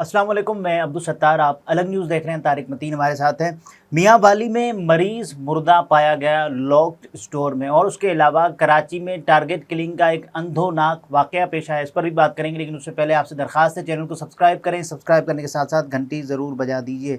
السلام علیکم، میں عبدالستار، آپ الگ نیوز دیکھ رہے ہیں۔ طارق متین ہمارے ساتھ ہیں۔ میاں والی میں مریض مردہ پایا گیا لاکڈ اسٹور میں، اور اس کے علاوہ کراچی میں ٹارگٹ کلنگ کا ایک اندھوناک واقعہ پیش آیا، اس پر بھی بات کریں گے، لیکن اس سے پہلے آپ سے درخواست ہے چینل کو سبسکرائب کریں، سبسکرائب کرنے کے ساتھ ساتھ گھنٹی ضرور بجا دیجئے۔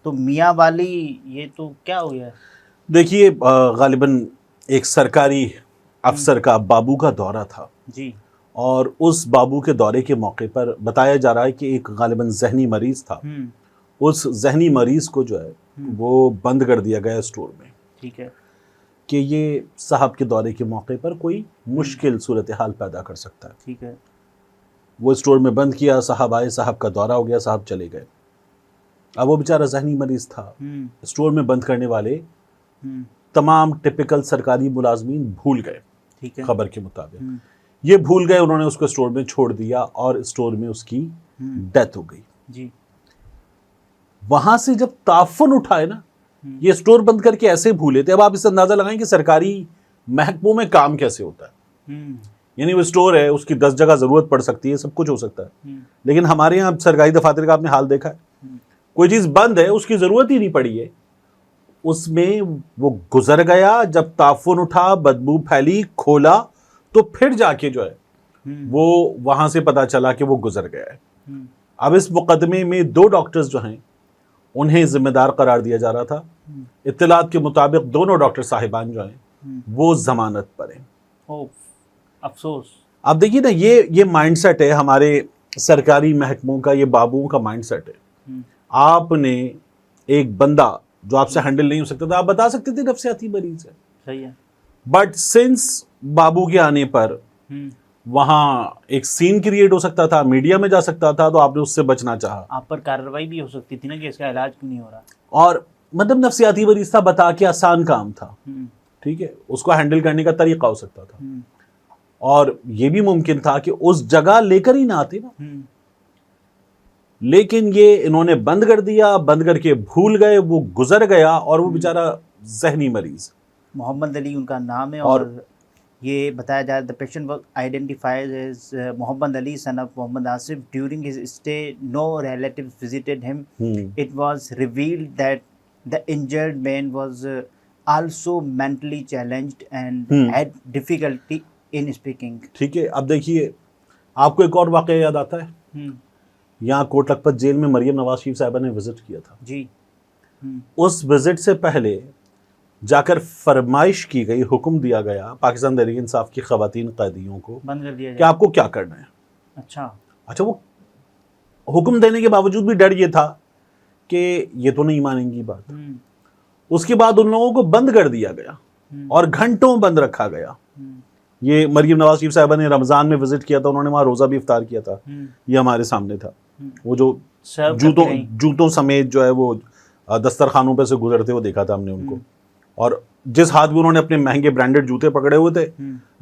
تو میاں والی یہ تو کیا ہو گیا؟ دیکھیے، غالباً ایک سرکاری افسر کا بابو کا دورہ تھا جی، اور اس بابو کے دورے کے موقع پر بتایا جا رہا ہے کہ ایک غالباً ذہنی مریض تھا۔ اس ذہنی مریض کو جو ہے وہ بند کر دیا گیا اسٹور میں، ٹھیک ہے، کہ یہ صاحب کے دورے کے موقع پر کوئی مشکل صورتحال پیدا کر سکتا ہے۔ ٹھیک ہے، وہ اسٹور میں بند کیا، صاحب آئے، صاحب کا دورہ ہو گیا، صاحب چلے گئے۔ اب وہ بیچارہ ذہنی مریض تھا، اسٹور میں بند کرنے والے تمام ٹپیکل سرکاری ملازمین بھول گئے، ٹھیک ہے، خبر کے مطابق یہ بھول گئے، انہوں نے اس کو اسٹور میں چھوڑ دیا اور اسٹور میں اس کی ڈیتھ ہو گئی۔ جی، وہاں سے جب تعفن اٹھائے نا، یہ اسٹور بند کر کے ایسے بھولے تھے۔ اب آپ اس سے اندازہ لگائیں کہ سرکاری محکموں میں کام کیسے ہوتا ہے۔ یعنی وہ اسٹور ہے، اس کی 10 جگہ ضرورت پڑ سکتی ہے، سب کچھ ہو سکتا ہے، لیکن ہمارے یہاں سرکاری دفاتر کا آپ نے حال دیکھا ہے، کوئی چیز بند ہے، اس کی ضرورت ہی نہیں پڑی ہے، اس میں وہ گزر گیا، جب تعفن اٹھا، بدبو پھیلی، کھولا، تو پھر جا کے جو ہے وہ وہاں سے پتا چلا کہ وہ گزر گیا ہے۔ اب اس مقدمے میں 2 ڈاکٹرز جو ہیں انہیں ذمہ دار قرار دیا جا رہا تھا۔ اطلاعات کے مطابق دونوں ڈاکٹر صاحبان جو ہیں وہ ضمانت پر ہیں۔ افسوس۔ اب دیکھیے نا، یہ مائنڈ سیٹ ہے ہمارے سرکاری محکموں کا، یہ بابوؤں کا مائنڈ سیٹ ہے۔ آپ نے ایک بندہ جو آپ سے ہینڈل نہیں ہو سکتا تھا، آپ بتا سکتے تھے نفسیاتی مریض ہے، صحیح ہے، بٹ سنس بابو کے آنے پر وہاں ایک سین کریٹ ہو سکتا تھا، میڈیا میں جا سکتا تھا، تو آپ نے اس سے بچنا چاہا۔ آپ پر کارروائی بھی ہو سکتی تھی نا کہ اس کا علاج کیوں نہیں ہو رہا۔ اور مطلب نفسیاتی مریض تھا، بتا کے آسان کام تھا، ٹھیک ہے، اس کو ہینڈل کرنے کا طریقہ ہو سکتا تھا، اور یہ بھی ممکن تھا کہ اس جگہ لے کر ہی نہ آتے نا، لیکن یہ انہوں نے بند کر دیا، بند کر کے بھول گئے، وہ گزر گیا، اور وہ بیچارہ ذہنی مریض۔ محمد علی ان کا نام ہے، اور یہ بتایا جائے the patient was identified as Muhammad Ali, son of Muhammad Asif. During his stay, no relatives visited him. It was revealed that the injured man was also mentally challenged and had difficulty in speaking. ٹھیک ہے، اب دیکھیے، آپ کو ایک اور واقعہ یاد آتا ہے؟ یہاں کوٹ لکھپت جیل میں مریم نواز شریف صاحبہ نے وزٹ کیا تھا۔ جی، اس وزٹ سے پہلے جا کر فرمائش کی گئی، حکم دیا گیا پاکستان تحریک انصاف کی خواتین قیدیوں کو بند کر دیا کہ آپ کو کیا کرنا ہے۔ اچھا، وہ حکم دینے کے باوجود بھی ڈر یہ تھا کہ یہ تو نہیں مانیں گی بات۔ اس کے بعد ان لوگوں کو بند کر دیا گیا اور گھنٹوں بند رکھا گیا۔ یہ مریم نواز شریف صاحبہ نے رمضان میں وزٹ کیا تھا، انہوں نے وہاں روزہ بھی افطار کیا تھا، یہ ہمارے سامنے تھا۔ وہ جو جوتوں سمیت جو ہے وہ دسترخوانوں پہ سے گزرتے ہوئے دیکھا تھا ہم نے ان کو، اور جس ہاتھ میں انہوں نے اپنے مہنگے برانڈڈ جوتے پکڑے ہوئے تھے،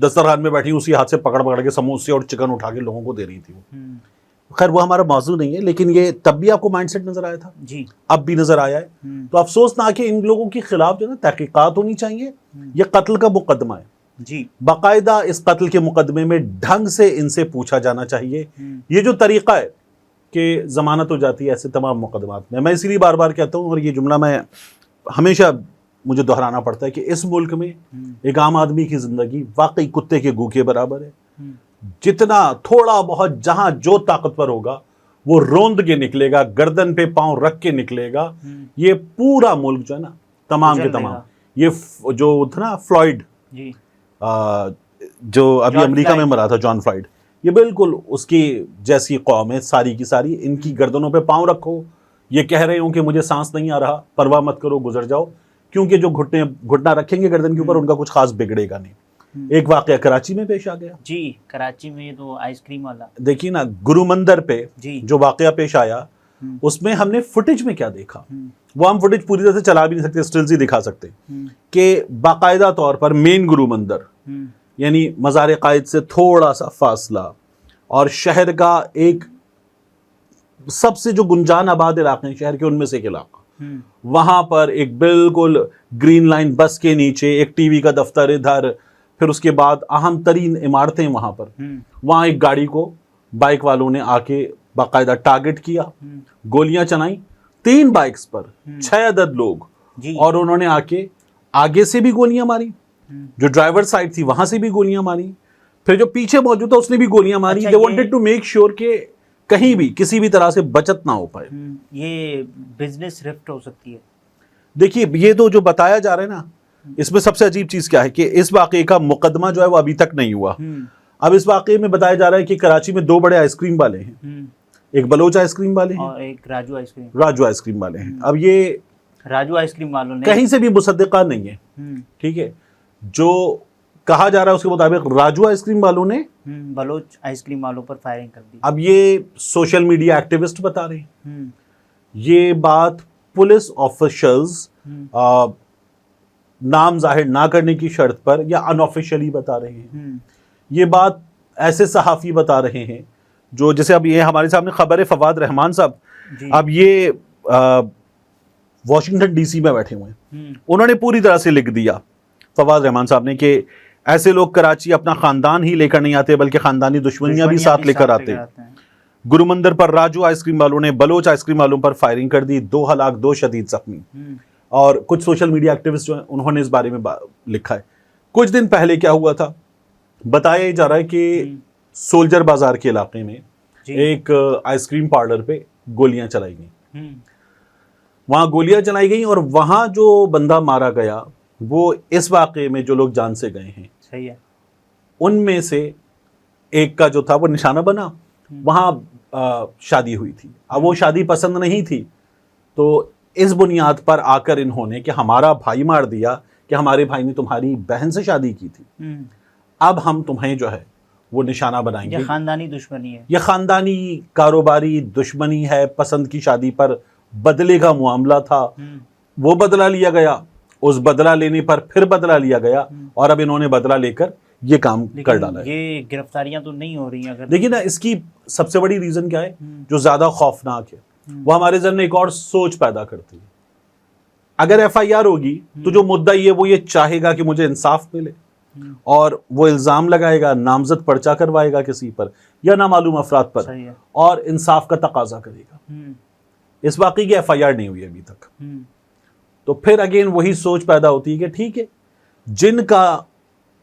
دسترخوان میں بیٹھی اسی ہاتھ سے پکڑ کے سموسے اور چکن اٹھا کے لوگوں کو دے رہی تھی وہ۔ خیر وہ ہمارا موضوع نہیں ہے، لیکن یہ تب بھی آپ کو مائنڈ سیٹ نظر آیا تھا، جی، اب بھی نظر آیا ہے۔ تو افسوس نہ کہ ان لوگوں کے خلاف جو ہے نا تحقیقات ہونی چاہیے۔ یہ قتل کا مقدمہ ہے، جی، باقاعدہ اس قتل کے مقدمے میں ڈھنگ سے ان سے پوچھا جانا چاہیے۔ یہ جو طریقہ ہے کہ ضمانت ہو جاتی ہے ایسے تمام مقدمات میں اسی لیے بار بار کہتا ہوں، اور یہ جملہ میں ہمیشہ مجھے دہرانا پڑتا ہے کہ اس ملک میں ایک عام آدمی کی زندگی واقعی کتے کے گو کے برابر ہے۔ جتنا تھوڑا بہت جہاں جو طاقتور ہوگا وہ روند کے نکلے گا، گردن پہ پاؤں رکھ کے نکلے گا۔ یہ پورا ملک جو ہے نا، تمام کے تمام، یہ جو تھا نا فلوئڈ، جو ابھی امریکہ میں مرا تھا، جان فلوئڈ، یہ بالکل اس کی جیسی قوم ہے ساری کی ساری۔ ان کی گردنوں پہ پاؤں رکھو، یہ کہہ رہے ہوں کہ مجھے سانس نہیں آ رہا، پرواہ مت کرو، گزر جاؤ، کیونکہ جو گھٹنا رکھیں گے گردن کے اوپر ان کا کچھ خاص بگڑے گا نہیں۔ ایک واقعہ کراچی میں پیش آ گیا، جی، کراچی میں تو آئس کریم والا، دیکھیے نا، گرو مندر پہ جو واقعہ پیش آیا، اس میں ہم نے فوٹیج میں کیا دیکھا، وہ ہم فوٹیج پوری طرح سے چلا بھی نہیں سکتے، سٹلز ہی دکھا سکتے، کہ باقاعدہ طور پر مین گرو مندر، یعنی مزار قائد سے تھوڑا سا فاصلہ، اور شہر کا ایک سب سے جو گنجان آباد علاقے ہیں شہر کے، ان میں سے ایک علاقہ، وہاں پر ایک بالکل گرین لائن بس کے نیچے ایک ٹی وی کا دفتر ادھر، پھر اس کے بعد اہم ترین عمارتیں وہاں پر، وہاں ایک گاڑی کو بائک والوں نے آ کے باقاعدہ ٹارگٹ کیا, گولیاں چلائیں 3 بائکس پر 6 عدد لوگ, اور انہوں نے آ کے آگے سے بھی گولیاں ماری, جو ڈرائیور سائڈ تھی وہاں سے بھی گولیاں ماری, پھر جو پیچھے موجود تھا اس نے بھی گولیاں ماری. They wanted to make sure کہ کہیں بھی کسی بھی طرح سے بچت نہ ہو پائے. یہ بزنس رفٹ ہو سکتی ہے. دیکھیے یہ تو جو بتایا جا رہا ہے نا, اس میں سب سے عجیب چیز کیا ہے کہ اس واقعے کا مقدمہ جو ہے وہ ابھی تک نہیں ہوا. اب اس واقعے میں بتایا جا رہا ہے کہ کراچی میں 2 بڑے آئس کریم والے ہیں, ایک بلوچ آئس کریم والے ہیں اور ایک راجو آئس کریم والے ہیں. اب یہ راجو آئس کریم والوں نے کہیں سے بھی مصدقہ نہیں ہے, ٹھیک ہے, جو کہا جا رہا ہے اس کے مطابق راجو آئس کریم والوں نے بلوچ آئس کریم والوں پر فائرنگ کر دی. اب یہ سوشل میڈیا ایکٹیوسٹ بتا رہے ہیں, یہ بات پولیس آفیشلز نام ظاہر نہ کرنے کی شرط پر یا انآفیشلی بتا رہے ہیں. یہ بات ایسے صحافی بتا رہے ہیں جو جیسے اب یہ ہمارے سامنے خبر ہے فواد رحمان صاحب, اب یہ واشنگٹن ڈی سی میں بیٹھے ہوئے ہیں, انہوں نے پوری طرح سے لکھ دیا فواد رحمان صاحب نے کہ ایسے لوگ کراچی اپنا خاندان ہی لے کر نہیں آتے بلکہ خاندانی دشمنیاں بھی ساتھ لے کر آتے. گرومندر پر راجو آئس کریم والوں نے بلوچ آئس کریم والوں پر فائرنگ کر دی, 2 ہلاک 2 شدید زخمی. اور کچھ سوشل میڈیا ایکٹیوسٹ جو ہیں انہوں نے اس بارے میں لکھا ہے. کچھ دن پہلے کیا ہوا تھا, بتایا جا رہا ہے کہ سولجر بازار کے علاقے میں ایک آئس کریم پارلر پہ گولیاں چلائی گئیں. وہاں گولیاں چلائی گئیں اور وہاں جو بندہ مارا گیا وہ اس واقعے میں جو لوگ جان سے گئے ہیں, صحیح ہے, ان میں سے ایک کا جو تھا وہ نشانہ بنا. وہاں شادی ہوئی تھی, اب وہ شادی پسند نہیں تھی, تو اس بنیاد پر آ کر انہوں نے کہ ہمارا بھائی مار دیا کہ ہمارے بھائی نے تمہاری بہن سے شادی کی تھی, اب ہم تمہیں جو ہے وہ نشانہ بنائیں گے. یہ خاندانی دشمنی ہے, یہ خاندانی کاروباری دشمنی ہے. پسند کی شادی پر بدلے کا معاملہ تھا, وہ بدلہ لیا گیا, اس بدلہ لینے پر پھر بدلہ لیا گیا, اور اب انہوں نے بدلہ لے کر یہ کام کر ڈالا ہے. یہ گرفتاریاں تو نہیں ہو رہی ہیں. دیکھیے نا, اس کی سب سے بڑی ریزن کیا ہے جو زیادہ خوفناک ہے, وہ ہمارے ذہن میں ایک اور سوچ پیدا کرتی ہے. اگر ایف آئی آر ہوگی تو جو مدعی ہے وہ یہ چاہے گا کہ مجھے انصاف ملے, اور وہ الزام لگائے گا, نامزد پرچہ کروائے گا کسی پر یا نامعلوم افراد پر, اور انصاف کا تقاضا کرے گا. اس واقعی کی ایف آئی آر نہیں ہوئی ابھی تک, تو پھر اگین وہی سوچ پیدا ہوتی ہے کہ ٹھیک ہے, جن کا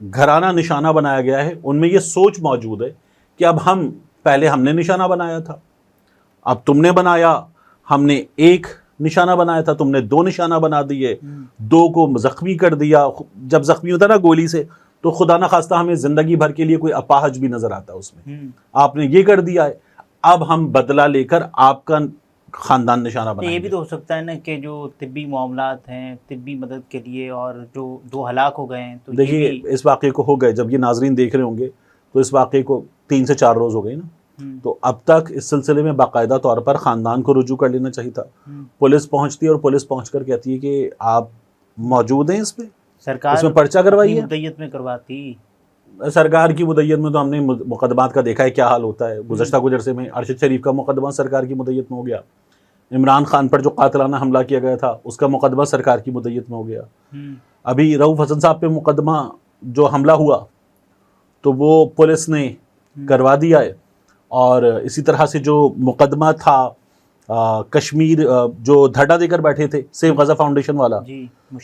گھرانہ نشانہ بنایا گیا ہے ان میں یہ سوچ موجود ہے کہ اب پہلے ہم نے نشانہ بنایا تھا, اب تم نے بنایا, ہم نے 1 نشانہ بنایا تھا, تم نے 2 نشانہ بنا دیے, 2 کو زخمی کر دیا. جب زخمی ہوتا نا گولی سے تو خدا نہ خواستہ ہمیں زندگی بھر کے لیے کوئی اپاہج بھی نظر آتا ہے اس میں, آپ نے یہ کر دیا ہے, اب ہم بدلہ لے کر آپ کا خاندان نشانہ بنائیں گے. یہ بھی تو ہو سکتا ہے نا کہ جو طبی معاملات ہیں, طبی مدد کے لیے, اور جو 2 ہلاک ہو گئے ہیں, تو دیکھیے اس واقعے کو ہو گئے, جب یہ ناظرین دیکھ رہے ہوں گے تو اس واقعے کو 3 سے 4 روز ہو گئے نا, تو اب تک اس سلسلے میں باقاعدہ طور پر خاندان کو رجوع کر لینا چاہیے تھا. پولیس پہنچتی ہے اور پولیس پہنچ کر کہتی ہے کہ آپ موجود ہیں اس پہ, سرکار اس میں پرچہ کروائی ہے. مدعیت میں کرواتی, سرکار کی مدعیت میں تو ہم نے مقدمات کا دیکھا ہے کیا حال ہوتا ہے. گزشتہ کچھ عرصے میں ارشد شریف کا مقدمہ سرکار کی مدعیت میں ہو گیا, عمران خان پر جو قاتلانہ حملہ کیا گیا تھا اس کا مقدمہ سرکار کی مدعیت میں ہو گیا. ابھی رؤوف حسن صاحب پہ مقدمہ جو حملہ ہوا تو وہ پولیس نے کروا دیا ہے, اور اسی طرح سے جو مقدمہ تھا کشمیر جو دھرنا دے کر بیٹھے تھے سیو غزہ فاؤنڈیشن والا,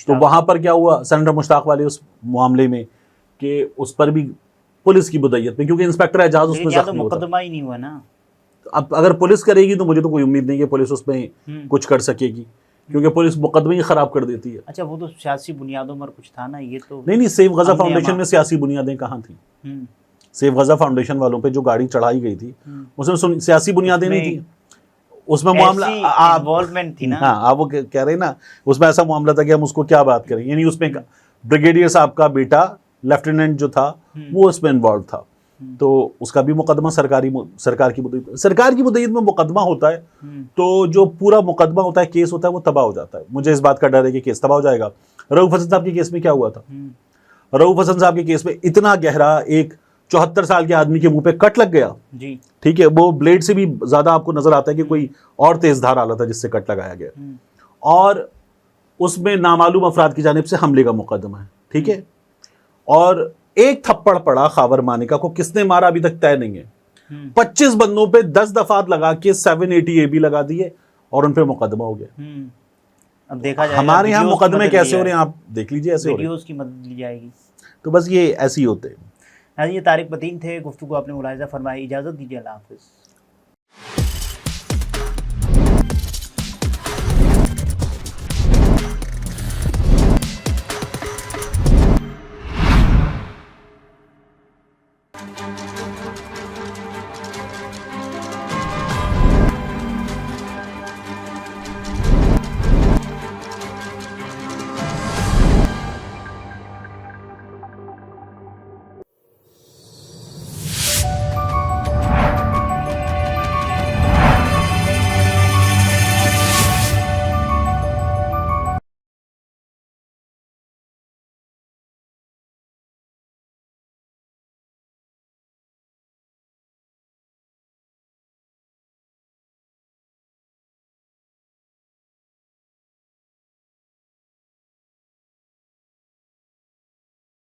تو وہاں پر کیا ہوا سینیٹر مشتاق والے اس معاملے میں کہ اس پر بھی پولیس کی مدعیت میں, کیونکہ انسپیکٹر اعجاز اس میں زخمی ہوتا. مقدمہ ہی نہیں ہوا نا. اب اگر پولیس کرے گی تو مجھے تو کوئی امید نہیں کہ پولیس اس میں کچھ کر سکے گی, کیونکہ پولیس مقدمے ہی خراب کر دیتی ہے. اچھا وہ تو سیاسی بنیادوں پر کچھ تھا نا, یہ تو نہیں سیو غزہ فاؤنڈیشن میں سیاسی بنیادیں کہاں تھیں. سیو غزہ فاؤنڈیشن والوں پہ جو گاڑی چڑھائی گئی تھی اس میں سیاسی بنیادیں نہیں تھیں, اس میں معاملہ انوالومنٹ تھی نا. ہاں آپ وہ کہہ رہے ہیں نا, اس میں ایسا معاملہ تھا کہ ہم اس کو کیا بات کریں, یعنی اس میں بریگیڈیئر صاحب کا بیٹا لیفٹیننٹ جو تھا وہ اس میں انوالو تھا, تو اس کا بھی مقدمہ سرکار کی مدعیت میں مقدمہ ہوتا ہے, تو جو پورا مقدمہ ہوتا ہے, کیس ہوتا ہے, وہ تباہ ہو جاتا ہے. مجھے اس بات کا ڈر ہے کہ کیس تباہ ہو جائے گا. رؤوف حسن صاحب کے کیس میں کیا ہوا تھا, رؤوف حسن صاحب کے کیس میں اتنا گہرا ایک 74 سال کے آدمی کے منہ پہ کٹ لگ گیا, ٹھیک ہے, وہ بلیڈ سے بھی زیادہ آپ کو نظر آتا ہے کہ کوئی اور تیز دھار آلہ تھا جس سے کٹ لگایا گیا, اور اس میں نامعلوم افراد کی جانب سے حملے کا مقدمہ ہے, ٹھیک ہے, اور ایک تھپڑ پڑا خاور مانیکا کو, کس نے مارا ابھی تک طے نہیں ہے. 25 بندوں پہ 10 دفعات لگا کے 780 اے بی لگا دیے اور ان پہ مقدمہ ہو گیا. اب دیکھا جائے ہمارے یہاں مقدمے کیسے ہو رہے ہیں آپ دیکھ لیجیے, ایسے ہو رہے ہیں. ویڈیوز کی مدد لی جائے گی. تو بس یہ ایسے ہی ہوتے ہیں. یہ طارق متین تھے, گفتگو آپ نے ملاحظہ فرمائی. اجازت دیجیے, اللہ حافظ.